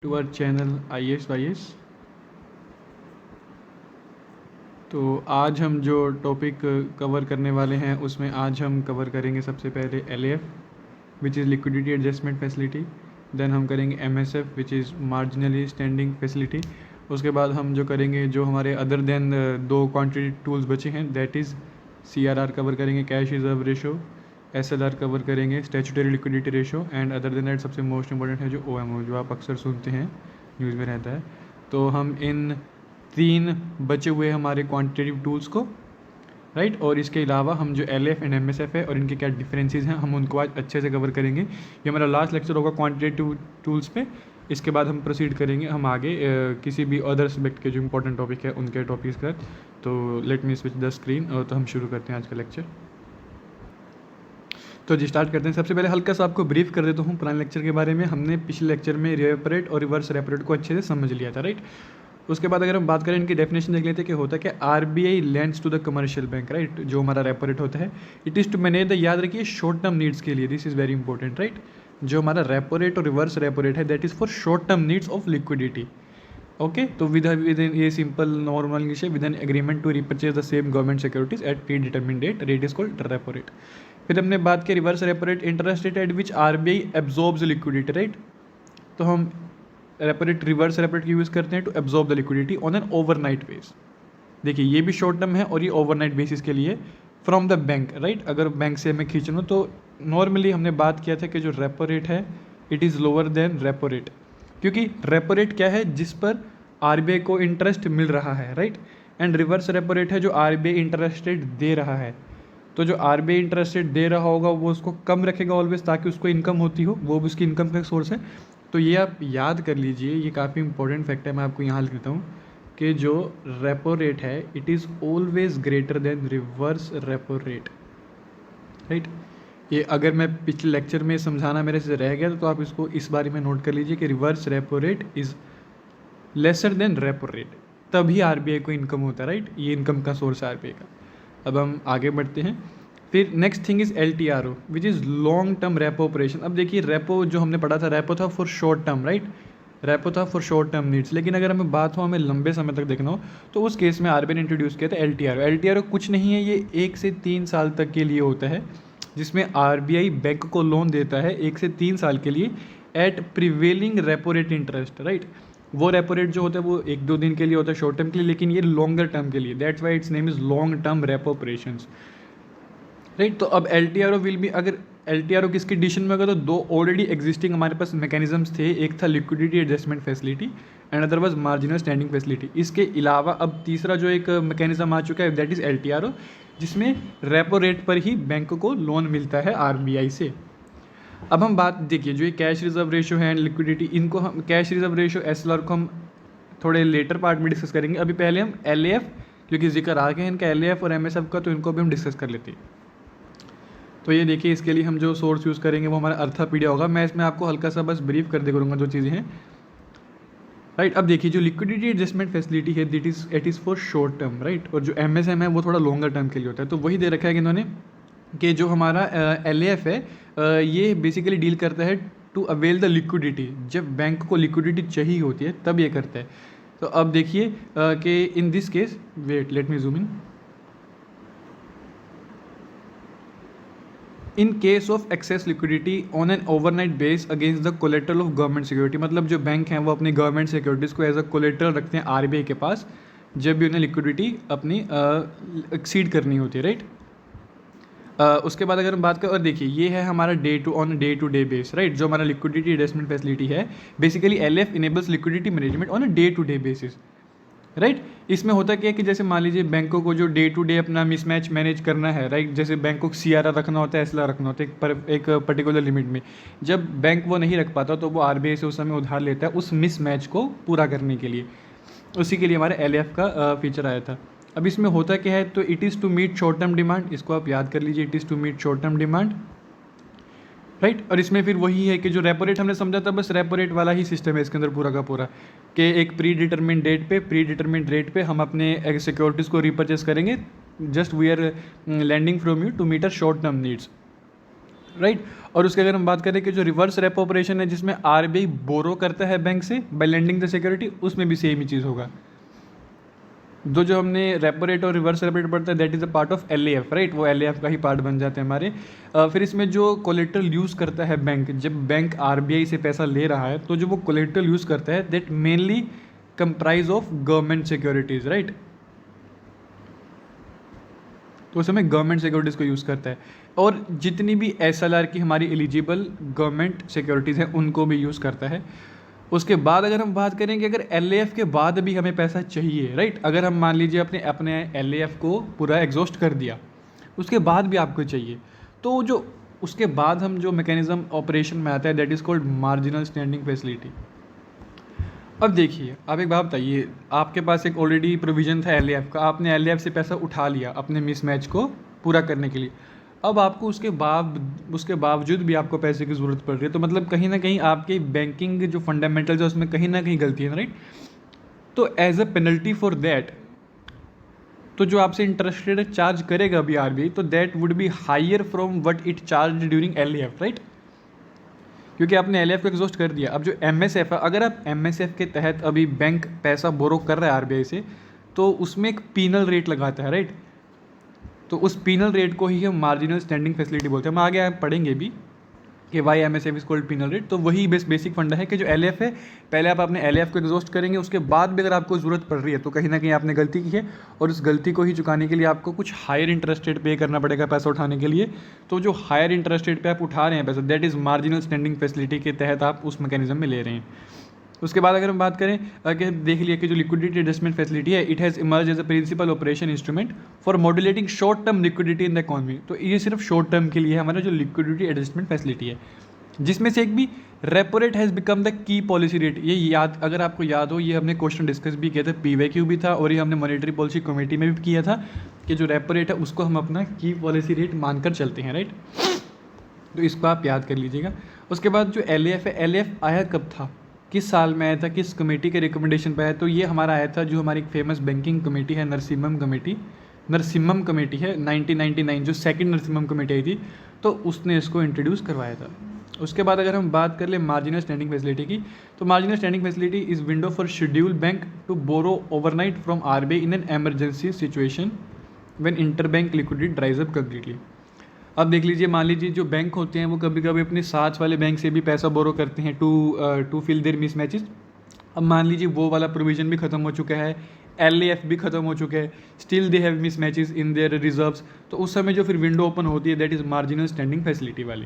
To our channel IS तो आज हम जो टॉपिक कवर करने वाले हैं उसमें आज हम कवर करेंगे सबसे पहले LAF which is liquidity adjustment facility. Then हम करेंगे MSF which is marginally standing facility. उसके बाद हम जो करेंगे जो हमारे अदर देन दो क्वांटिटी टूल्स बचे हैं दैट इज़ CRR कवर करेंगे, cash reserve ratio. SLR cover करेंगे, statutory liquidity ratio. And other than that सबसे मोस्ट इंपॉर्टेंट है जो OMO, जो आप अक्सर सुनते हैं, न्यूज़ में रहता है। तो हम इन तीन बचे हुए हमारे क्वांटिटेटिव टूल्स को राइट और इसके अलावा हम जो LAF एंड MSF है और इनके क्या डिफरेंसेस हैं हम उनको आज अच्छे से कवर करेंगे। ये हमारा लास्ट लेक्चर होगा क्वांटिटेटिव टूल्स पे। इसके बाद हम प्रोसीड करेंगे हम आगे किसी भी अदर सब्जेक्ट के जो इंपॉर्टेंट टॉपिक है उनके टॉपिक्स का। तो let me switch the screen और तो हम शुरू करते हैं आज का लेक्चर। तो जी स्टार्ट करते हैं। सबसे पहले हल्का सा आपको ब्रीफ कर देता हूँ पुराने लेक्चर के बारे में। हमने पिछले लेक्चर में रेपो रेट और रिवर्स रेपो रेट को अच्छे से समझ लिया था राइट। उसके बाद अगर हम बात करें इनकी डेफिनेशन देख लेते हैं कि होता है कि RBI lends to the commercial bank right. जो हमारा रेपो रेट होता है it is to manage the, याद रखिए, शॉर्ट टर्म नीड्स के लिए। This is very important right. जो हमारा रेपो रेट और रिवर्स रेपो रेट है that is for short term needs of liquidity. Okay तो विद ये सिंपल नॉर्मल इंग्लिश है, with an agreement to repurchase the same government securities at pre determine date, rate is called repo rate. फिर हमने बात की reverse repo rate, interest rate at which RBI absorbs liquidity right. तो हम repo rate, reverse repo rate की use करते हैं to absorb the liquidity on an overnight base. देखिए ये भी शॉर्ट टर्म है और ये ओवरनाइट बेसिस के लिए फ्रॉम द बैंक राइट। अगर बैंक से हमें खींचना तो नॉर्मली हमने बात किया था कि जो रेपो रेट है it is lower than repo rate, क्योंकि रेपो रेट क्या है जिस पर RBI को इंटरेस्ट मिल रहा है right. And reverse repo rate है जो RBI इंटरेस्ट रेट दे रहा है। तो जो RBI इंटरेस्ट रेट दे रहा होगा वो उसको कम रखेगा ऑलवेज ताकि उसको इनकम होती हो, वो भी उसकी इनकम का सोर्स है। तो ये आप याद कर लीजिए, ये काफ़ी इंपॉर्टेंट फैक्ट है। मैं आपको यहाँ लिख देता हूँ कि जो रेपो रेट है it is always greater than reverse repo rate right. ये अगर मैं पिछले लेक्चर में समझाना मेरे से रह गया तो आप इसको इस बारे में नोट कर लीजिए कि reverse repo rate is lesser than repo rate, तभी RBI को इनकम होता है राइट। ये इनकम का सोर्स है RBI का। अब हम आगे बढ़ते हैं। फिर next thing is LTRO which is long term repo operation. अब देखिए रेपो जो हमने पढ़ा था रेपो था for short term right, repo था फॉर शॉर्ट टर्म नीड्स। लेकिन अगर हमें बात हो हमें लंबे समय तक देखना हो तो उस केस में RBI ने इंट्रोड्यूस किया था LTRO। LTRO कुछ नहीं है, ये 1 से 3 साल तक के लिए होता है, जिसमें RBI बैंक को लोन देता है 1 से 3 साल के लिए at prevailing repo rate interest right. वो रेपो रेट जो होता है वो 1-2 दिन के लिए होता है शॉर्ट टर्म के लिए, लेकिन ये लॉन्गर टर्म के लिए, that's why it's name is long term repo operations right. तो अब LTRO विल भी, अगर LTRO किसकी एडिशन में होगा तो दो ऑलरेडी एग्जिस्टिंग हमारे पास मैकेनिज्म्स थे, एक था liquidity adjustment facility and other was marginal standing facility. इसके अलावा अब तीसरा जो एक मैकेनिज्म आ चुका है दैट इज़ LTRO, जिसमें रेपो रेट पर ही बैंक को लोन मिलता है RBI से। अब हम बात देखिए जो ये कैश रिजर्व रेशो है एंड लिक्विडिटी, इनको हम कैश रिजर्व रेशो SLR को हम थोड़े लेटर पार्ट में डिस्कस करेंगे। अभी पहले हम LAF, क्योंकि जिक्र आ गया है इनका LAF और MSF का, तो इनको भी हम डिस्कस कर लेते हैं। तो ये देखिए इसके लिए हम जो सोर्स यूज़ करेंगे वो हमारा अर्थापीडिया होगा। मैं इसमें आपको हल्का सा बस ब्रीफ कर दे करूँगा जो चीज़ें हैं राइट। अब देखिए जो लिक्विडिटी एडजस्टमेंट फैसिलिटी है it is for short term right, और जो MSM है वो थोड़ा लॉन्गर टर्म के लिए होता है। तो वही दे रखा है कि इन्होंने कि जो हमारा LAF है ये बेसिकली डील करता है टू अवेल द लिक्विडिटी, जब बैंक को लिक्विडिटी चाहिए होती है तब ये करता है। तो अब देखिए कि in this case, wait let me zoom in case of excess liquidity on an overnight base against the collateral of government security. मतलब जो बैंक हैं वो अपनी गवर्नमेंट सिक्योरिटीज़ को एज अ कोलेट्रल रखते हैं RBI के पास जब भी उन्हें लिक्विडिटी अपनी एक्सीड करनी होती है राइट। उसके बाद अगर हम बात करें, और देखिए ये है हमारा day to day base right. जो हमारा लिक्विडिटी एडजस्टमेंट फैसिलिटी है basically LAF enables liquidity management on a day to day basis right. इसमें होता क्या है कि जैसे मान लीजिए बैंकों को जो डे टू डे अपना मिसमैच मैनेज करना है राइट, जैसे बैंक को CRR रखना होता है, SLR रखना होता है एक पर्टिकुलर लिमिट में, जब बैंक वो नहीं रख पाता तो वो RBI से उस समय उधार लेता है उस मिसमैच को पूरा करने के लिए। उसी के लिए हमारे LAF का फीचर आया था। अब इसमें होता क्या है, तो it is to meet short term demand, इसको आप याद कर लीजिए, it is to meet short term demand right. और इसमें फिर वही है कि जो रेपो रेट हमने समझा था बस रेपो रेट वाला ही सिस्टम है इसके अंदर पूरा का पूरा, कि एक प्री डिटरमिन्ड रेट पे हम अपने सिक्योरिटीज़ को रिपर्चेस करेंगे, just we are lending from you to meet uh short term needs right. और उसके अगर हम बात करें कि जो रिवर्स रेपो ऑपरेशन है जिसमें आरबीआई बोरो करता है बैंक से बाय लेंडिंग द सिक्योरिटी, उसमें भी सेम ही चीज़ होगा। जो हमने रेपो रेट और रिवर्स रेपो रेट पढ़ता है that is a part of LAF, right, वो एलएएफ का ही पार्ट बन जाते हैं हमारे। फिर इसमें जो कोलेट्रल यूज़ करता है बैंक, जब बैंक आरबीआई से पैसा ले रहा है तो जो वो कोलेट्रल यूज़ करता है that mainly comprise of government securities, right. तो उस समय गवर्नमेंट सिक्योरिटीज़ को यूज़ करता है, और जितनी भी एसएलआर की हमारी एलिजिबल गवर्नमेंट सिक्योरिटीज़ हैं उनको भी यूज़ करता है। उसके बाद अगर हम बात करें कि अगर एलएएफ के बाद भी हमें पैसा चाहिए, राइट, अगर हम मान लीजिए अपने अपने एलएएफ को पूरा एग्जॉस्ट कर दिया, उसके बाद भी आपको चाहिए, तो जो उसके बाद हम जो मैकेनिज्म ऑपरेशन में आता है that is called marginal standing facility. अब देखिए, आप एक बात बताइए, आपके पास एक ऑलरेडी प्रोविज़न था एलएएफ का, आपने एलएएफ से पैसा उठा लिया अपने मिसमैच को पूरा करने के लिए, अब आपको उसके बावजूद भी आपको पैसे की ज़रूरत पड़ रही है, तो मतलब कहीं ना कहीं आपके बैंकिंग जो फंडामेंटल्स है उसमें कहीं ना कहीं गलती है, राइट। तो as a penalty for that, तो जो आपसे इंटरेस्ट रेट चार्ज करेगा अभी आरबीआई, तो that would be higher from what it charge during LAF, right, क्योंकि आपने एलएएफ को एग्जॉस्ट कर दिया। अब जो एमएसएफ है, अगर आप एमएसएफ के तहत अभी बैंक पैसा बोरो कर रहा है आरबीआई से, तो उसमें एक पीनल रेट लगाता है, राइट। तो उस पीनल रेट को ही हम मार्जिनल स्टैंडिंग फैसिलिटी बोलते हैं। हम आगे पढ़ेंगे भी कि why MSF is called penal rate. तो वही बेसिक फंडा है कि जो एलएएफ है, पहले आप अपने एलएएफ को एग्जॉस्ट करेंगे, उसके बाद भी अगर आपको ज़रूरत पड़ रही है तो कहीं ना कहीं आपने गलती की है, और उस गलती को ही चुकाने के लिए आपको कुछ हायर इंटरेस्ट रेट पे करना पड़ेगा पैसा उठाने के लिए। तो जो हायर इंटरेस्ट रेट पे आप उठा रहे हैं पैसा, that is marginal standing facility के तहत आप उस मैकेनिज्म में ले रहे हैं। उसके बाद अगर हम बात करें कि देख लिया कि जो लिक्विडिटी एडजस्टमेंट फैसिलिटी है, it has emerge as a principal operation instrument for modulating short term liquidity in the economy. तो ये सिर्फ शॉर्ट टर्म के लिए है हमारा जो लिक्विडिटी एडजस्टमेंट फैसिलिटी है, जिसमें से एक भी repo rate has become the key policy rate. ये याद, अगर आपको याद हो, ये हमने क्वेश्चन डिस्कस भी किया था, पीवाईक्यू भी था, और ये हमने मॉनेटरी पॉलिसी कमेटी में भी किया था कि जो रेपो रेट है उसको हम अपना की पॉलिसी रेट मानकर चलते हैं, राइट। तो इसको आप याद कर लीजिएगा। उसके बाद जो एलएएफ है, एलएएफ आया कब था, किस साल में आया था, किस कमेटी के रिकमेंडेशन पे आया, तो ये हमारा आया था जो हमारी फेमस बैंकिंग कमेटी है, नरसिम्हम कमेटी है 1999, जो सेकंड नरसिम्हम कमेटी आई थी, तो उसने इसको इंट्रोड्यूस करवाया था। उसके बाद अगर हम बात कर ले मार्जिनल स्टैंडिंग फैसिलिटी की, तो marginal standing facility is window for schedule bank to borrow overnight from RBI in an emergency situation when interbank liquidity dries up completely. अब देख लीजिए, मान लीजिए जो बैंक होते हैं वो कभी कभी अपने साथ वाले बैंक से भी पैसा बोरो करते हैं to fill their mismatches. अब मान लीजिए वो वाला प्रोविजन भी खत्म हो चुका है, एलएएफ भी खत्म हो चुका है, still they have miss matches in their reserves, तो उस समय जो फिर विंडो ओपन होती है that is marginal standing facility वाली,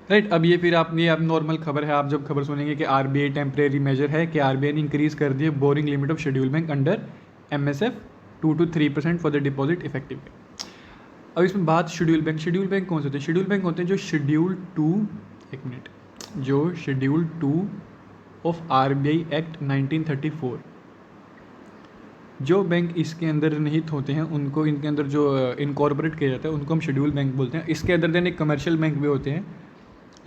राइट। अब ये फिर आप नॉर्मल खबर है, आप जब खबर सुनेंगे कि आरबीआई टेम्परेरी मेजर है कि आरबीआई ने इंक्रीज कर दिया boring limit of schedule bank under MSF 2 to 3% for the deposit effective. अब इसमें बात शेड्यूल बैंक कौन से होते हैं? शेड्यूल बैंक होते हैं जो शेड्यूल 2 ऑफ आरबीआई एक्ट 1934, जो बैंक इसके अंदर निहित होते हैं उनको, इनके अंदर जो इनकॉर्पोरेट किया जाता है उनको हम शेड्यूल बैंक बोलते हैं। इसके अंदर देन एक कमर्शियल बैंक भी होते हैं,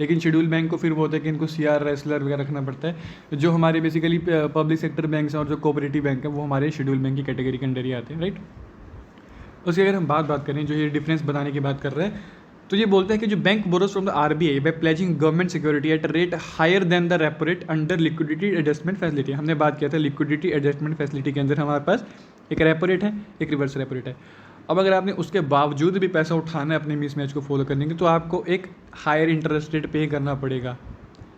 लेकिन शेड्यूल बैंक को फिर वो होता है कि इनको सीआर रेसलर वगैरह रखना पड़ता है। जो हमारे बेसिकली पब्लिक सेक्टर बैंक हैं और जो कोऑपरेटिव बैंक है वो हमारे शेड्यूल बैंक की कैटेगरी के अंडर ही आते हैं, राइट। उसकी अगर हम बात करें, जो ये डिफरेंस बताने की बात कर रहे हैं, तो ये बोलते हैं कि जो bank borrows from the RBI by pledging government security at rate higher than the repo rate under liquidity adjustment facility. हमने बात किया था लिक्विडिटी एडजस्टमेंट फैसिलिटी के अंदर हमारे पास एक रेपो रेट है, एक रिवर्स रेपो रेट है। अब अगर आपने उसके बावजूद भी पैसा उठाना है अपने मिसमैच को फॉलो करने के, तो आपको एक हायर इंटरेस्ट रेट पे करना पड़ेगा,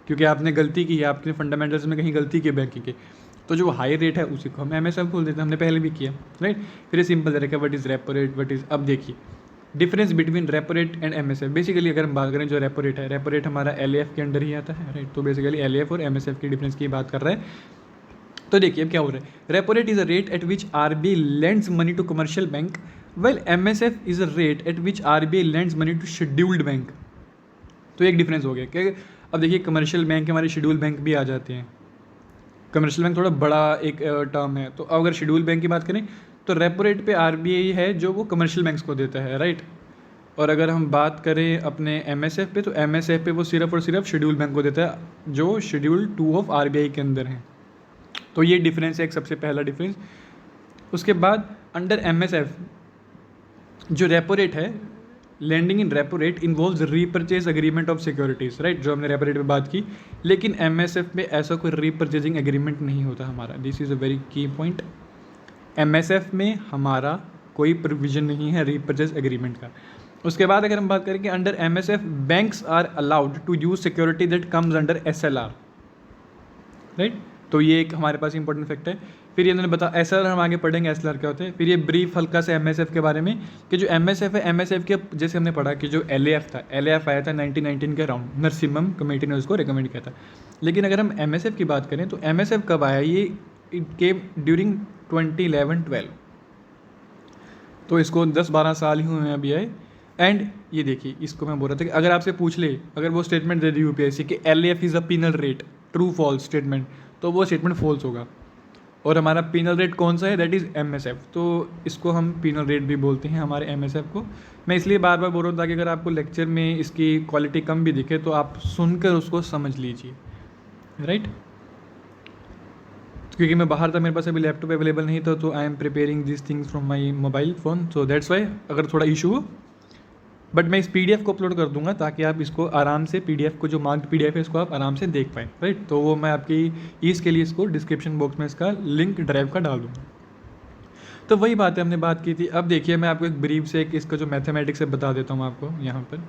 क्योंकि आपने गलती की है, आपके फंडामेंटल्स में कहीं गलती की बैंकिंग के। तो जो हायर रेट है उसी को हम एमएसएफ बोल देते हैं, हमने पहले भी किया, राइट। फिर सिंपल तरीका, what is repo rate, what is, अब देखिए difference between repo rate and MSF. Basically अगर हम बात करें, जो रेपो रेट है, रेपो रेट हमारा एलएएफ के अंडर ही आता है, राइट। तो बेसिकली एलएएफ और एमएसएफ की डिफरेंस की बात कर रहे हैं। तो देखिए अब क्या हो रहा है, repo rate is a rate at which RBI lends money to commercial bank, well MSF is a rate at which RBI lends money to scheduled bank. तो एक डिफरेंस हो गया कि अब देखिए कमर्शियल बैंक हमारे शेड्यूल बैंक भी आ जाते हैं। कमर्शियल बैंक थोड़ा बड़ा एक टर्म है, तो अगर शेड्यूल बैंक की बात करें तो रेपो रेट पे आरबीआई है जो वो कमर्शियल बैंक्स को देता है, राइट। और अगर हम बात करें अपने एमएसएफ पे, तो एमएसएफ पे वो सिर्फ और सिर्फ शेड्यूल बैंक को देता है जो शेड्यूल 2 ऑफ आरबीआई के अंदर है। तो ये डिफरेंस है एक सबसे पहला डिफरेंस। उसके बाद अंडर एमएसएफ जो रेपो रेट है lending in repo rate involves repurchase agreement of securities, right, जो हमने रेपो रेट पे बात की। लेकिन एमएसएफ में ऐसा कोई रीपरचेजिंग एग्रीमेंट नहीं होता हमारा। दिस इज़ अ वेरी की पॉइंट। एमएसएफ में हमारा कोई प्रोविजन नहीं है रीपरचेज एग्रीमेंट का। उसके बाद अगर हम बात करें कि under MSF banks are allowed to use security that comes under SLR, right. तो ये एक हमारे पास इंपॉर्टेंट फैक्ट है। फिर ये इन्होंने बता एसएलआर हम आगे पढ़ेंगे एसएलआर क्या होते हैं। फिर ये ब्रीफ हल्का से एमएसएफ के बारे में कि जो एमएसएफ है, एमएसएफ के जैसे हमने पढ़ा कि जो एलएएफ था, एलएएफ आया था 1919 के अराउंड, नरसिम्हम कमेटी ने उसको रिकमेंड किया था। लेकिन अगर हम एमएसएफ की बात करें तो एमएसएफ कब आया, ये इट केम ड्यूरिंग 2011-12, तो इसको 10-12 साल ही हुए हैं अभी आए। एंड ये देखिए, इसको मैं बोल रहा था कि अगर आपसे पूछ ले, अगर वो स्टेटमेंट दे दी यूपीएससी कि LAF is a penal rate, true false statement, तो वो स्टेटमेंट फॉल्स होगा। और हमारा पीनल रेट कौन सा है, दैट इज़ एमएसएफ। तो इसको हम पीनल रेट भी बोलते हैं हमारे एमएसएफ को। मैं इसलिए बार बार बोल रहा हूँ ताकि अगर आपको लेक्चर में इसकी क्वालिटी कम भी दिखे तो आप सुनकर उसको समझ लीजिए, राइट। क्योंकि मैं बाहर था, मेरे पास अभी लैपटॉप अवेलेबल नहीं था, तो I am preparing this things from my mobile phone, so that's why अगर थोड़ा इशू हो। बट मैं इस पीडीएफ को अपलोड कर दूंगा ताकि आप इसको आराम से, पीडीएफ को जो मार्क्ड पीडीएफ है इसको आप आराम से देख पाएँ, राइट। तो वो मैं आपकी ईज़ के लिए इसको डिस्क्रिप्शन बॉक्स में इसका लिंक ड्राइव का डाल दूँगा। तो वही बात है हमने बात की थी। अब देखिए मैं आपको एक ब्रीफ से एक इसका जो मैथमेटिक्स है बता देता हूँ आपको यहाँ पर।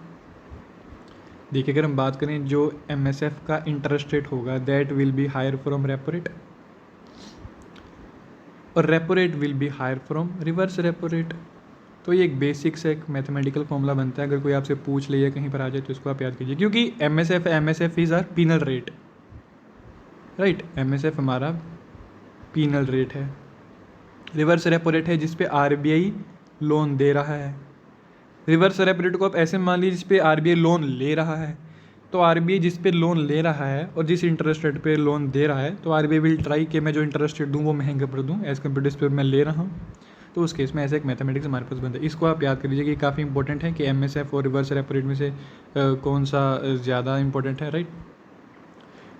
देखिए अगर हम बात करें जो एमएसएफ का इंटरेस्ट रेट होगा that will be higher from repo rate, और repo rate will be higher from reverse repo rate. तो ये एक बेसिक से एक मैथमेटिकल फॉर्मूला बनता है। अगर कोई आपसे पूछ ले या कहीं पर आ जाए तो इसको आप याद कीजिए, क्योंकि MSF is are penal rate, right. MSF हमारा पीनल रेट है। रिवर्स रेपो रेट है जिस पे आरबीआई लोन दे रहा है। रिवर्स रेपो रेट को आप ऐसे मान लीजिए जिस पे आरबीआई लोन ले रहा है। तो आरबीआई जिस पे लोन ले रहा है और जिस इंटरेस्ट रेट पे लोन दे रहा है, तो आरबीआई विल ट्राई कि मैं जो इंटरेस्ट रेट दूँ वो महंगे पर दूँ एज़ कम्पेयर टू जिस पे मैं ले रहा हूँ। तो उस केस में ऐसे एक मैथमेटिक्स हमारे पास बनता है। इसको आप याद कर लीजिए कि काफ़ी इंपॉर्टेंट है कि एमएसएफ और रिवर्स रेपो रेट में से कौन सा ज़्यादा इंपॉर्टेंट है, राइट।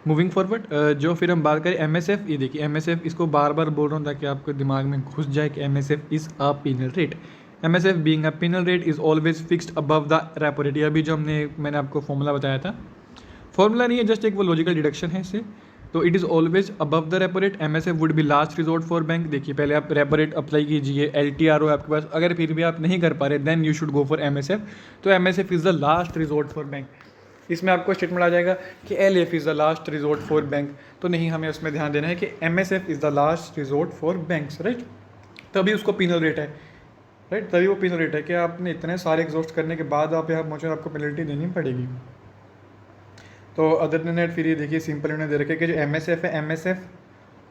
मूविंग फॉरवर्ड, जो फिर हम बात करें एमएसएफ, ये देखिए एमएसएफ, इसको बार बार बोल रहा हूँ ताकि आपको दिमाग में घुस जाए कि MSF is a penal rate. MSF being a penal rate is always fixed above the repo rate. अभी जो मैंने आपको फॉर्मूला बताया था, फॉर्मूला नहीं है, जस्ट एक वो लॉजिकल डिडक्शन है इससे। तो it is always above the repo rate. MSF would be last resort for bank. देखिए पहले आप रेपो रेट अप्लाई कीजिए, एलटीआर हो आपके पास, अगर फिर भी आप नहीं कर पा रहे then you should go for MSF. तो MSF is the last resort for bank. इसमें आपको स्टेटमेंट आ जाएगा कि LF is the last resort for bank, तो नहीं, हमें उसमें ध्यान देना है कि MSF is the last resort for banks, right. तभी उसको पीनल रेट है, राइट, तभी वो पीनल रेट है कि आपने इतने सारे एग्जॉस्ट करने के बाद आप यहाँ पहुँचे, आपको पेनल्टी देनी पड़ेगी। तो अदर देन दैट फिर ये देखिए सिंपल उन्होंने दे रखे कि जो एमएसएफ है, MSF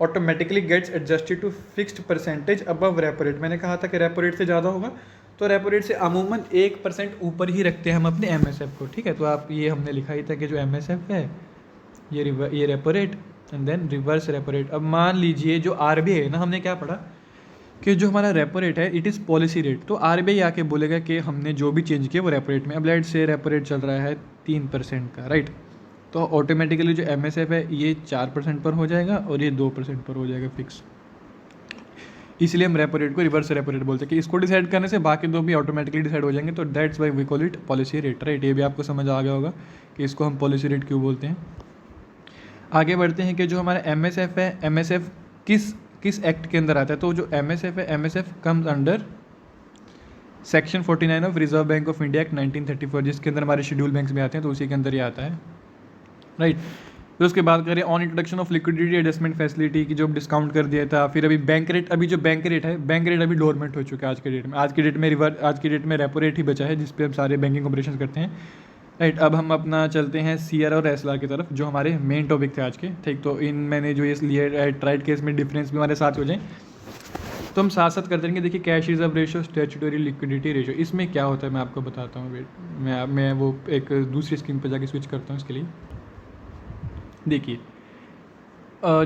automatically gets adjusted to fixed percentage above repo rate. मैंने कहा था कि रेपो रेट से ज़्यादा होगा, तो रेपो रेट से अमूमन 1% ऊपर ही रखते हैं हम अपने एमएसएफ को, ठीक है। तो आप ये हमने लिखा ही था कि जो एमएसएफ है ये repo rate and then reverse repo rate. अब मान लीजिए जो आरबीआई है ना, हमने क्या पढ़ा कि जो हमारा रेपो रेट है इट इज़ पॉलिसी रेट। तो आरबीआई आके बोलेगा कि हमने जो भी चेंज किया वो रेपो रेट में। अब लेट से रेपो रेट चल रहा है 3% का, राइट। तो ऑटोमेटिकली जो एमएसएफ है ये 4% पर हो जाएगा और ये 2% पर हो जाएगा फिक्स। इसलिए हम रेपो रेट को रिवर्स रेपो रेट बोलते हैं कि इसको डिसाइड करने से बाकी दो भी ऑटोमेटिकली डिसाइड हो जाएंगे। तो that's why we call it policy rate, right. ये भी आपको समझ आ गया होगा कि इसको हम पॉलिसी रेट क्यों बोलते हैं। आगे बढ़ते हैं कि जो हमारा एमएसएफ है, एमएसएफ किस एक्ट के अंदर आता है। तो जो एमएसएफ है, MSF comes under section 49 of reserve bank of India act 1934, जिसके अंदर हमारे शेड्यूल बैंक्स में आते हैं, तो उसी के अंदर ही आता है, राइट। तो उसके बाद करें on introduction of liquidity adjustment facility की जो डिस्काउंट कर दिया था। फिर अभी बैंक रेट, अभी जो बैंक रेट है, बैंक रेट अभी डोरमेंट हो चुका है आज के डेट में। आज की डेट में रेपो रेट ही बचा है जिस पे हम सारे बैंकिंग ऑपरेशन करते हैं, राइट। अब हम अपना चलते हैं सीआर और एसएलआर की तरफ, जो हमारे मेन टॉपिक थे आज के, ठीक। तो इन मैंने जो ये लिए ट्राइड केस में डिफरेंस भी हमारे साथ हो जाए तो हम साथ साथ करते रहेंगे। देखिए cash reserve ratio, statutory liquidity ratio, इसमें क्या होता है मैं आपको बताता हूँ। वेट, मैं वो एक दूसरी स्क्रीन पर जाके स्विच करता हूँ इसके लिए। देखिए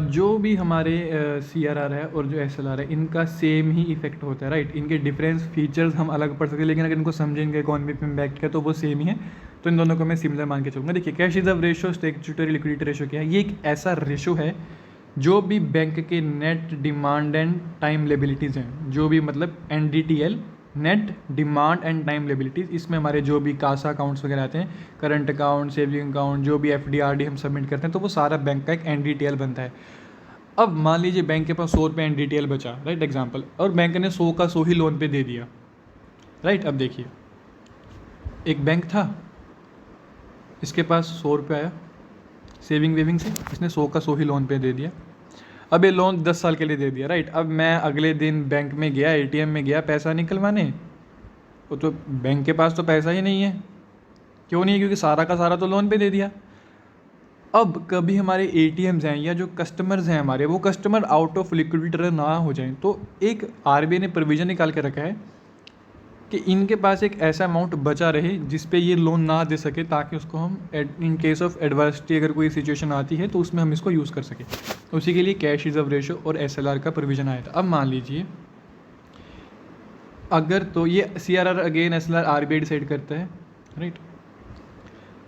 जो भी हमारे सीआरआर है और जो एसएलआर है, इनका सेम ही इफेक्ट होता है, राइट। इनके डिफरेंस फीचर्स हम अलग पढ़ सकते हैं, लेकिन अगर इनको समझेंगे इकोनॉमी पे इम्पैक्ट का तो वो सेम ही है। तो इन दोनों को मैं सिमिलर मान के चलूँगा। देखिए cash reserve ratio, statutory liquidity ratio क्या है, ये एक ऐसा रेशो है जो भी बैंक के नेट डिमांड एंड टाइम लेबिलिटीज़ हैं, जो भी मतलब NDTL net demand and time liabilities, इसमें हमारे जो भी कासा अकाउंट्स वगैरह आते हैं, करंट अकाउंट, सेविंग अकाउंट, जो भी एफडी आरडी हम सबमिट करते हैं, तो वो सारा बैंक का एक एनडीटीएल बनता है। अब मान लीजिए बैंक के पास 100 रुपये एनडीटीएल बचा, राइट एग्जांपल, और बैंक ने 100 का 100 ही लोन पे दे दिया, राइट। अब देखिए एक बैंक था, इसके पास 100 रुपये आया सेविंग वेविंग से, इसने 100 का 100 ही लोन पे दे दिया। अब ये लोन 10 साल के लिए दे दिया, राइट। अब मैं अगले दिन बैंक में गया, एटीएम में गया पैसा निकलवाने, वो तो बैंक के पास तो पैसा ही नहीं है। क्यों नहीं है? क्योंकि सारा का सारा तो लोन पे दे दिया। अब कभी हमारे एटीएम्स हैं या जो कस्टमर्स हैं हमारे, वो कस्टमर आउट ऑफ लिक्विडिटी ना हो जाएं, तो एक आरबीआई ने प्रोविज़न निकाल के रखा है कि इनके पास एक ऐसा अमाउंट बचा रहे जिस पे ये लोन ना दे सके, ताकि उसको हम इन केस ऑफ एडवर्सिटी अगर कोई सिचुएशन आती है तो उसमें हम इसको यूज़ कर सकें। उसी के लिए कैश रिजर्व रेशो और एसएलआर का प्रोविज़न आया था। अब मान लीजिए अगर, तो ये CRR again SLR RBI decide करता है, राइट।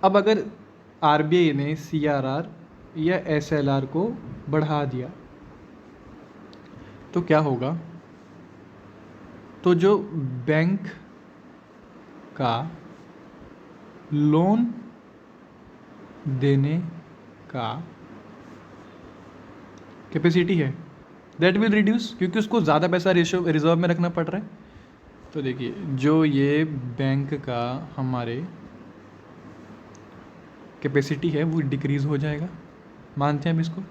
अब अगर आरबीआई ने सीआरआर या एसएलआर को बढ़ा दिया तो क्या होगा? तो जो बैंक का लोन देने का कैपेसिटी है दैट विल रिड्यूस, क्योंकि उसको ज़्यादा पैसा रिजर्व में रखना पड़ रहा है। तो देखिए जो ये बैंक का हमारे कैपेसिटी है वो डिक्रीज़ हो जाएगा, मानते हैं हम इसको।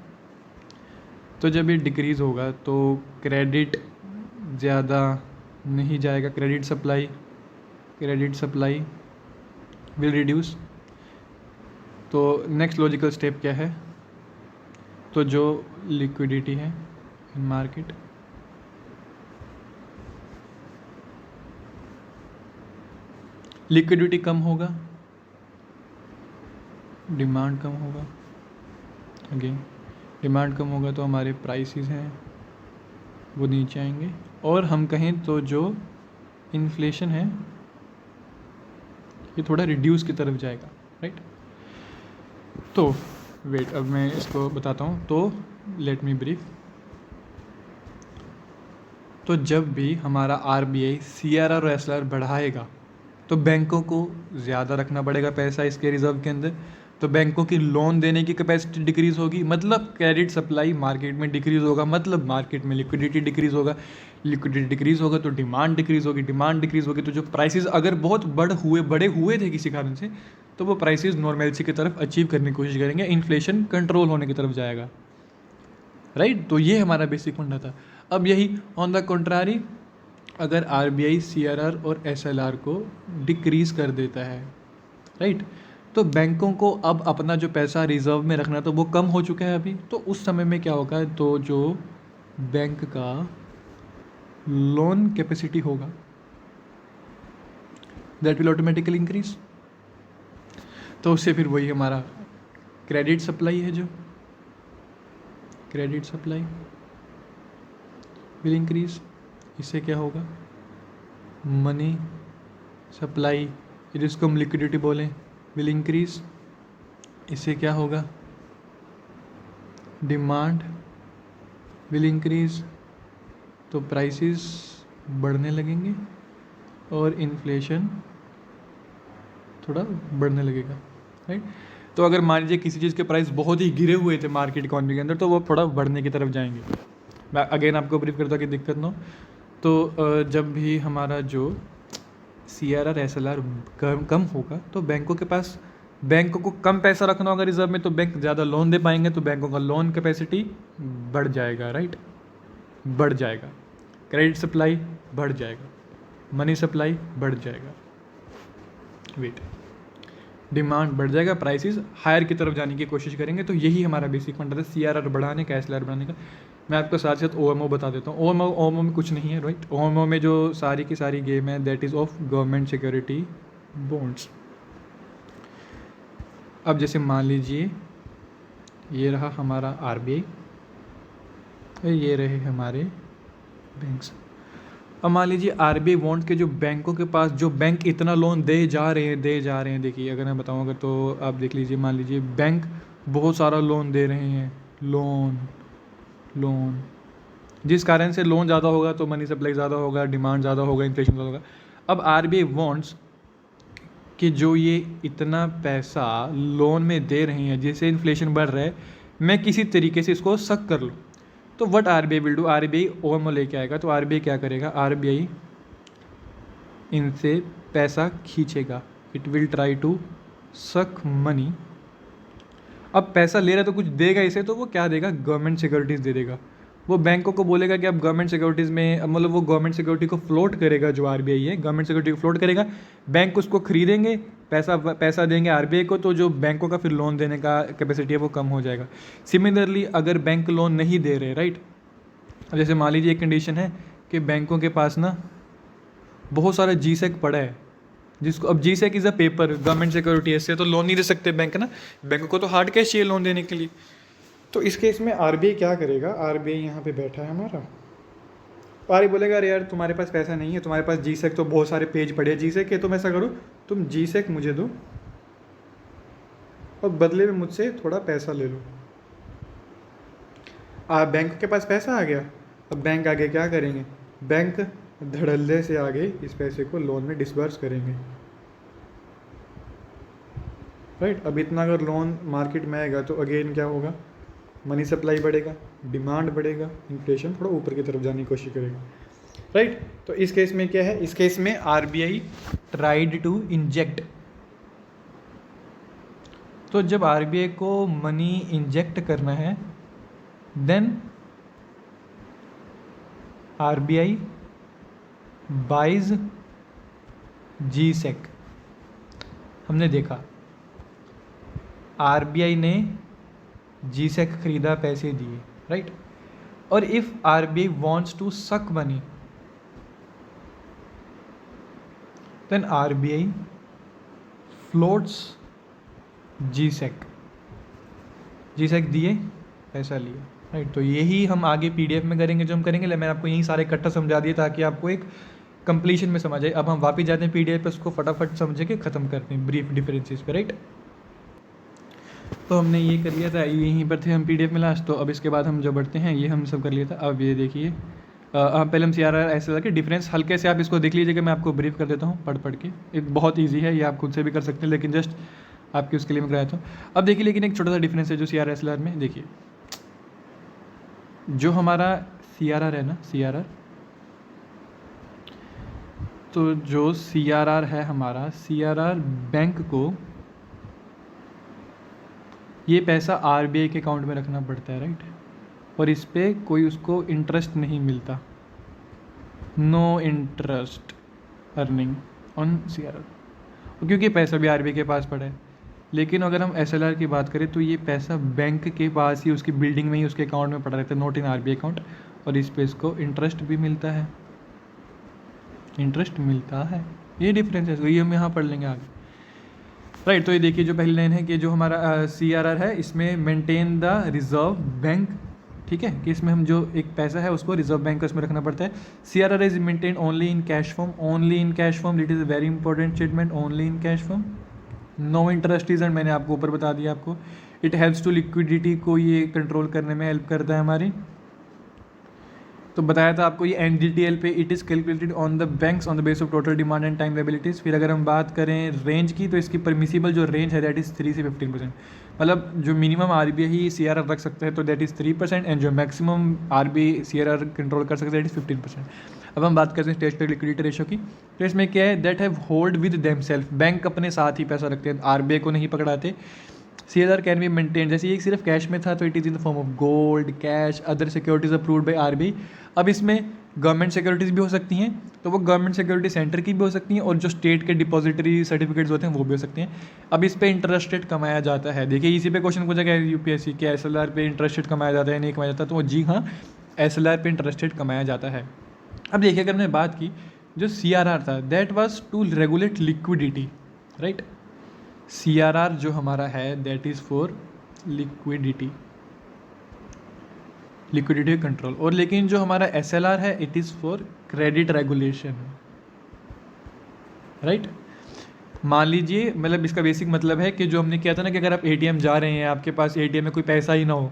तो जब ये डिक्रीज़ होगा तो क्रेडिट ज़्यादा नहीं जाएगा, क्रेडिट सप्लाई विल रिड्यूस। तो नेक्स्ट लॉजिकल स्टेप क्या है? तो जो लिक्विडिटी है इन मार्केट, लिक्विडिटी कम होगा, डिमांड कम होगा, अगेन डिमांड कम होगा तो हमारे प्राइसेस हैं वो नीचे आएंगे, और हम कहें तो जो इन्फ्लेशन है ये थोड़ा रिड्यूस की तरफ जाएगा, राइट। तो वेट, अब मैं इसको बताता हूँ। तो लेट मी ब्रीफ। तो जब भी हमारा आरबीआई सीआरआर और एसएलआर बढ़ाएगा तो बैंकों को ज़्यादा रखना पड़ेगा पैसा इसके रिजर्व के अंदर, तो बैंकों की लोन देने की कैपेसिटी डिक्रीज़ होगी, मतलब क्रेडिट सप्लाई मार्केट में डिक्रीज़ होगा, मतलब मार्केट में लिक्विडिटी डिक्रीज़ होगा, लिक्विडिटी डिक्रीज़ होगा तो डिमांड डिक्रीज़ होगी, डिमांड डिक्रीज़ होगी तो जो प्राइसेस अगर बहुत बड़े हुए थे किसी कारण से, तो वो प्राइसेस नॉर्मेलिटी की तरफ अचीव करने की कोशिश करेंगे, इन्फ्लेशन कंट्रोल होने की तरफ जाएगा, राइट। तो ये हमारा बेसिक फंडा था। अब यही ऑन द कंट्रारी, अगर आरबीआई सीआरआर और एसएलआर को डिक्रीज़ कर देता है, राइट, तो बैंकों को अब अपना जो पैसा रिजर्व में रखना तो वो कम हो चुका है अभी, तो उस समय में क्या होगा? तो जो बैंक का लोन कैपेसिटी होगा दैट विल ऑटोमेटिकली इंक्रीज। तो उससे फिर वही हमारा क्रेडिट सप्लाई है, जो क्रेडिट सप्लाई विल इंक्रीज। इससे क्या होगा? मनी सप्लाई, जिसको हम लिक्विडिटी बोलें, विल इंक्रीज। इससे क्या होगा? डिमांड विल इंक्रीज, तो प्राइसेस बढ़ने लगेंगे और इन्फ्लेशन थोड़ा बढ़ने लगेगा, राइट। तो अगर मान लीजिए किसी चीज़ के प्राइस बहुत ही गिरे हुए थे मार्केट इकॉनमी के अंदर, तो वो थोड़ा बढ़ने की तरफ जाएंगे। मैं अगेन आपको ब्रीफ करता हूँ कि दिक्कत ना हो। तो जब भी हमारा जो सीआरआर एसएलआर कम होगा तो बैंकों को कम पैसा रखना होगा रिजर्व में, तो बैंक ज़्यादा लोन दे पाएंगे, तो बैंकों का लोन कैपेसिटी बढ़ जाएगा, राइट, बढ़ जाएगा। क्रेडिट सप्लाई बढ़ जाएगा, मनी सप्लाई बढ़ जाएगा, वेट, डिमांड बढ़ जाएगा, प्राइसेस हायर की तरफ जाने की कोशिश करेंगे। तो यही हमारा बेसिक फंडा था सीआरआर बढ़ाने का, एसएलआर बढ़ाने का। मैं आपको साथ साथ ओएमओ बता देता हूँ। ओएमओ में कुछ नहीं है, राइट। ओएमओ में जो सारी की सारी गेम है that is of government security bonds. अब जैसे मान लीजिए ये रहा हमारा आरबीआई, ये रहे हमारे बैंक्स। अब मान लीजिए आरबीआई बॉन्ड के जो बैंकों के पास, जो बैंक इतना लोन दे जा रहे हैं, देखिए अगर मैं बताऊँ, अगर तो आप देख लीजिए, मान लीजिए बैंक बहुत सारा लोन दे रहे हैं, लोन जिस कारण से लोन ज़्यादा होगा तो मनी सप्लाई ज़्यादा होगा, डिमांड ज़्यादा होगा, इन्फ्लेशन ज़्यादा होगा। अब आरबीआई वांट्स कि जो ये इतना पैसा लोन में दे रही हैं जिससे इन्फ्लेशन बढ़ रहा है, मैं किसी तरीके से इसको सक कर लूँ। तो what RBI will do, RBI OMO लेके आएगा। तो आरबीआई क्या करेगा, आरबीआई इनसे पैसा खींचेगा, it will try to suck money. अब पैसा ले रहा है तो कुछ देगा इसे, तो वो क्या देगा, गवर्नमेंट सिक्योरिटीज़ दे देगा। वो बैंकों को बोलेगा कि अब गवर्नमेंट सिक्योरिटीज़ में, मतलब वो गवर्नमेंट सिक्योरिटी को फ्लोट करेगा, जो आरबीआई है गवर्नमेंट सिक्योरिटी को फ्लोट करेगा, बैंक उसको खरीदेंगे, पैसा देंगे आरबीआई को, तो जो बैंकों का फिर लोन देने का कैपेसिटी है वो कम हो जाएगा। सिमिलरली अगर बैंक लोन नहीं दे रहे, राइट, अब जैसे मान लीजिए एक कंडीशन है कि बैंकों के पास ना बहुत सारा जीसेक पड़ा है, जिसको अब G-sec is a paper, government security, ऐसे तो लोन नहीं दे सकते बैंक ना, बैंक को तो हार्ड कैश चाहिए लोन देने के लिए। तो इस केस में आरबीआई क्या करेगा, आरबीआई यहाँ पे बैठा है हमारा, आरबीआई बोलेगा अरे यार तुम्हारे पास पैसा नहीं है, तुम्हारे पास जीसेक तो बहुत सारे पेज पड़े हैं जीसेक के, तुम ऐसा करो तुम जीसेक मुझे दो और बदले में मुझसे थोड़ा पैसा ले लो। बैंक के पास पैसा आ गया, अब बैंक आगे क्या करेंगे, बैंक धड़ल्ले से आगे इस पैसे को लोन में डिसबर्स करेंगे, राइट। अब इतना अगर लोन मार्केट में आएगा तो अगेन क्या होगा, मनी सप्लाई बढ़ेगा, डिमांड बढ़ेगा, इन्फ्लेशन थोड़ा ऊपर की तरफ जाने की कोशिश करेगा, राइट। तो इस केस में क्या है, इस केस में आरबीआई ट्राइड टू इंजेक्ट। तो जब आरबीआई को मनी इंजेक्ट करना है देन आरबीआई बाइज जीसेक। हमने देखा आरबीआई ने जीसेक खरीदा, पैसे दिए, राइट। और if RBI wants to suck money then RBI floats G sec, G sec दिए, पैसा लिया, राइट। तो यही हम आगे पीडीएफ में करेंगे, जो हम करेंगे। मैंने आपको यही सारे इकट्ठा समझा दिए ताकि आपको एक कंप्लीशन में समझ आए। अब हम वापस जाते हैं पीडीएफ पे, उसको फटाफट समझे के ख़त्म करते हैं ब्रीफ डिफरेंसेस पे, राइट। तो हमने ये कर लिया था, यहीं पर थे हम पीडीएफ में लास्ट। तो अब इसके बाद हम जो बढ़ते हैं ये हम सब कर लिया था। अब ये देखिए, पहले हम सीआरआर एसएलआर के डिफरेंस हल्के से आप इसको देख लीजिएगा, मैं आपको ब्रीफ कर देता हूँ पढ़ के। एक बहुत ईजी है, ये आप खुद से भी कर सकते हैं, लेकिन जस्ट आपके उसके लिए मैं कराया था। अब देखिए, लेकिन एक छोटा सा डिफरेंस है जो सीआरआर एसएलआर में। देखिए जो हमारा सीआरआर है ना, सीआरआर, तो जो सीआरआर है हमारा, सीआरआर बैंक को ये पैसा आरबीआई के अकाउंट में रखना पड़ता है, राइट। और इस पर कोई उसको इंटरेस्ट नहीं मिलता, no interest earning on CRR, क्योंकि पैसा भी आरबीआई के पास पड़ा है। लेकिन अगर हम एसएलआर की बात करें तो ये पैसा बैंक के पास ही, उसकी बिल्डिंग में ही, उसके अकाउंट में पड़ा रहता है, नोट इन आरबीआई अकाउंट, और इस पर इसको इंटरेस्ट भी मिलता है, इंटरेस्ट मिलता है। ये डिफरेंस है, तो ये हम यहाँ पढ़ लेंगे आगे, राइट। तो ये देखिए जो पहली लाइन है कि जो हमारा सीआरआर है इसमें मेंटेन द रिजर्व बैंक, ठीक है, कि इसमें हम जो एक पैसा है उसको रिजर्व बैंक को इसमें रखना पड़ता है। CRR is maintain only in cash form, only in cash form, it is a very important statement, only in cash form, no interest is, मैंने आपको ऊपर बता दिया आपको। इट हेल्प्स टू लिक्विडिटी को ये कंट्रोल करने में हेल्प करता है हमारी, तो बताया था आपको ये एनडीटीएल पे, it is calculated on the banks on the base of total demand and time liabilities. फिर अगर हम बात करें रेंज की, तो इसकी परमिसिबल जो रेंज है दैट इज़ 3 से 15%, मतलब जो मिनिमम आरबीआई सीआरआर रख सकते हैं तो दैट इज़ 3%, एंड जो मैक्सिमम आरबीआई सीआरआर कंट्रोल कर सकते हैं दैट इज़ 15%। अब हम बात करते हैं स्टैट्यूटरी लिक्विडिटी रेशियो की, तो इसमें क्या है, that have hold with them self, bank अपने साथ ही पैसा रखते हैं, आरबीआई को नहीं पकड़ाते। सीआरआर कैन बी मेंटेन, जैसे ये सिर्फ कैश में था तो it is in the form of gold, cash, other securities approved by RBI. अब इसमें गवर्नमेंट सिक्योरिटीज़ भी हो सकती हैं, तो वो गवर्नमेंट सिक्योरिटी सेंटर की भी हो सकती हैं, और जो स्टेट के डिपॉजिटरी सर्टिफिकेट्स होते हैं वो भी हो सकते हैं। अब इस पे इंटरेस्ट रेट कमाया जाता है, देखिए इसी पे क्वेश्चन पूछा गया यूपीएससी के, एसएलआर पे इंटरेस्ट रेट कमाया जाता है नहीं कमाया जाता, तो जी हाँ, एसएलआर पे इंटरेस्ट रेट कमाया जाता है। अब देखिए अगर मैंने बात की, जो सीआरआर था that was to regulate liquidity, right. CRR जो हमारा है that is for liquidity, liquidity control, और लेकिन जो हमारा एसएलआर है it is for credit regulation, right. मान लीजिए, मतलब इसका बेसिक मतलब है कि जो हमने किया था ना कि अगर आप एटीएम जा रहे हैं, आपके पास एटीएम में कोई पैसा ही ना हो,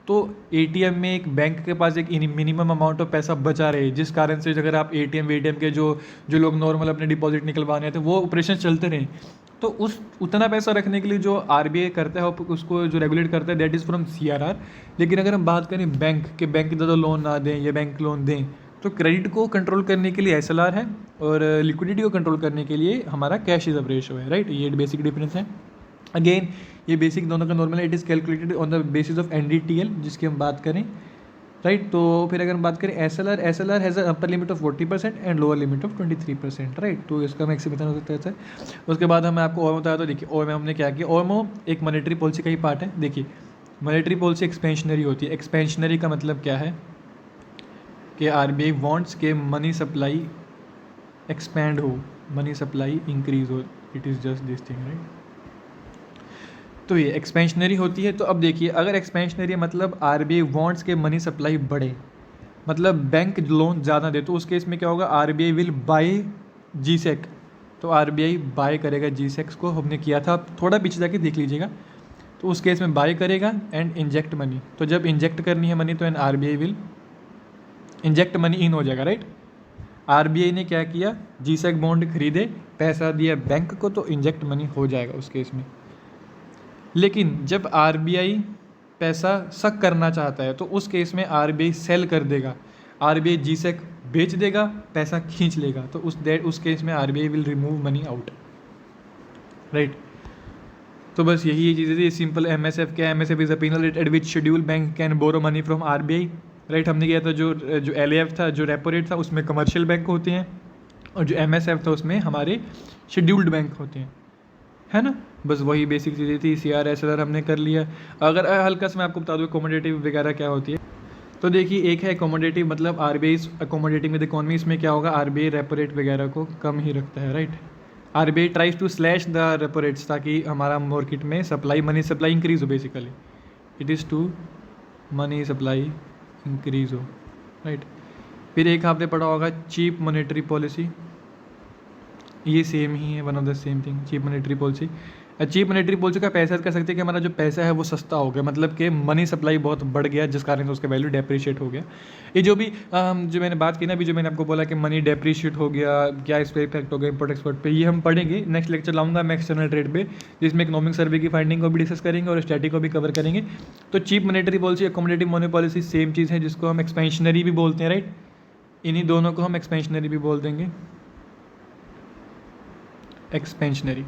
तो एटीएम में एक बैंक के पास एक मिनिमम अमाउंट ऑफ पैसा बचा रहे, जिस कारण से अगर आप एटीएम के जो जो लोग नॉर्मल अपने डिपॉजिट निकलवाने थे वो ऑपरेशन चलते रहे, तो उस उतना पैसा रखने के लिए जो आरबीआई करता है उसको जो रेगुलेट करता है दैट इज़ फ्रॉम सीआरआर। लेकिन अगर हम बात करें बैंक के, बैंक ज़्यादा लोन ना दें या बैंक लोन दें, तो क्रेडिट को कंट्रोल करने के लिए एसएलआर है और लिक्विडिटी को कंट्रोल करने के लिए हमारा कैश रिजर्व रेशो है, राइट। ये बेसिक डिफरेंस है। अगेन ये बेसिक दोनों का normal it is calculated on the basis of NDTL, जिसकी हम बात करें, राइट। तो फिर अगर हम बात करें SLR has upper limit of 40% and lower limit of 23%, right. तो इसका मैक्सिमम हो सकता है। उसके बाद हमें आपको ओएमओ बताया, तो देखिए ओएमओ हमने क्या किया, ओएमओ एक मॉनेटरी पॉलिसी का ही पार्ट है। देखिए मॉनेटरी पॉलिसी एक्सपेंशनरी होती है। एक्सपेंशनरी का मतलब क्या है कि आरबीआई वांट्स के मनी सप्लाई एक्सपैंड हो, मनी सप्लाई इंक्रीज हो, it is just this thing, right. तो ये एक्सपेंशनरी होती है। तो अब देखिए अगर एक्सपेंशनरी मतलब आरबीआई वांट्स के मनी सप्लाई बढ़े, मतलब बैंक लोन ज़्यादा दे, तो उस केस में क्या होगा, आरबीआई विल बाय जीसेक। तो आरबीआई बाय करेगा जीसेक्स को, हमने किया था, थोड़ा पीछे जाके देख लीजिएगा। तो उस केस में बाय करेगा एंड इंजेक्ट मनी। तो जब इंजेक्ट करनी है मनी तो an RBI will inject money in हो जाएगा, राइट। आरबीआई ने क्या किया, जीसेक बॉन्ड खरीदे, पैसा दिया बैंक को, तो इंजेक्ट मनी हो जाएगा उस केस में। लेकिन जब आरबीआई पैसा सक करना चाहता है तो उस केस में आरबीआई सेल कर देगा, आरबीआई जीसेक बेच देगा, पैसा खींच लेगा, तो उस केस में RBI will remove money out, right. तो बस यही चीज़ें थी सिंपल। एमएसएफ क्या है, MSF is a penal rate at which schedule bank can borrow money from RBI, right. हमने किया था जो एलएएफ था, जो रेपो रेट था, उसमें कमर्शियल बैंक होते हैं, और जो एमएसएफ था उसमें हमारे शेड्यूल्ड बैंक होते हैं, है ना। बस वही बेसिक चीज़ें थी। सीआर एसएलआर हमने कर लिया। अगर हल्का से मैं आपको बता दूँ कमोडेटिव वगैरह क्या होती है, तो देखिए एक है कमोडेटिव मतलब आरबीआई अकोमोडेटिंग विद इकोनॉमी। इसमें क्या होगा, आरबीआई रेपो रेट वगैरह को कम ही रखता है, right. RBI tries to slash the repo rates ताकि हमारा मार्केट में सप्लाई, मनी सप्लाई इंक्रीज हो, basically it is to money supply increase हो, राइट। फिर एक आपने पढ़ा होगा चीप मॉनेटरी पॉलिसी, ये सेम ही है, one of the same thing, cheap monetary policy. Cheap monetary policy का पैसा कह सकते हैं कि हमारा जो पैसा है वो सस्ता हो गया, मतलब कि मनी सप्लाई बहुत बढ़ गया, जिस कारण से उसका वैल्यू डेप्रिशिएट हो गया। ये जो भी जो मैंने बात की ना अभी, जो मैंने आपको बोला कि मनी डेप्रिशिएट हो गया, क्या इस पर इफेक्ट हो गया इम्पोर्ट एक्सपोर्ट पे, ये हम पढ़ेंगे नेक्स्ट लेक्चर लाऊंगा मैं एक्सटर्नल ट्रेड पे, जिसमें इकोनॉमिक सर्वे की फाइंडिंग को भी डिस्कस करेंगे और स्टैटिक को भी कवर करेंगे। तो cheap monetary policy, accommodative money policy same चीज़ है, जिसको हम एक्सपेंशनरी भी बोलते हैं, राइट। इन्हीं दोनों को हम एक्सपेंशनरी भी बोल देंगे, एक्सपेंशनरी।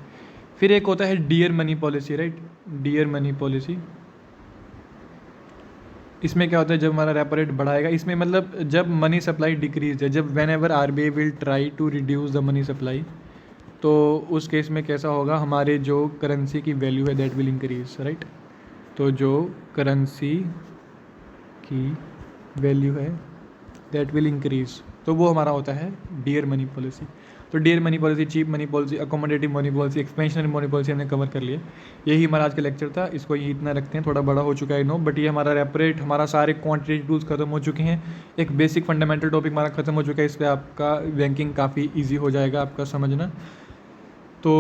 फिर एक होता है dear money policy, right, dear money policy. इसमें क्या होता है, जब हमारा रेपो रेट बढ़ाएगा, इसमें मतलब जब मनी सप्लाई डिक्रीज है, जब whenever RBI will try to reduce the money supply, तो उस केस में कैसा होगा, हमारे जो करेंसी की वैल्यू है दैट विल इंक्रीज, राइट। तो जो करेंसी की वैल्यू है दैट विल इंक्रीज, तो वो हमारा होता है डियर मनी पॉलिसी। तो dear money policy, cheap money policy, accommodative money policy, expansionary money policy हमने कवर कर लिया। यही हमारा आज का लेक्चर था, इसको यही इतना रखते हैं, थोड़ा बड़ा हो चुका है नो, बट ये हमारा रेपो रेट, हमारा सारे क्वांटिटेटिव टूल्स खत्म हो चुके हैं, एक बेसिक फंडामेंटल टॉपिक हमारा खत्म हो चुका है। इस पर आपका बैंकिंग काफ़ी ईजी हो जाएगा आपका समझना। तो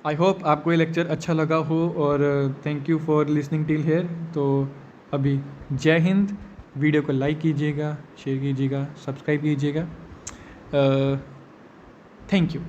आई होप आपको ये लेक्चर अच्छा लगा हो और thank you for listening till here. तो अभी जय हिंद। वीडियो को लाइक कीजिएगा, शेयर कीजिएगा, सब्सक्राइब कीजिएगा। Thank you.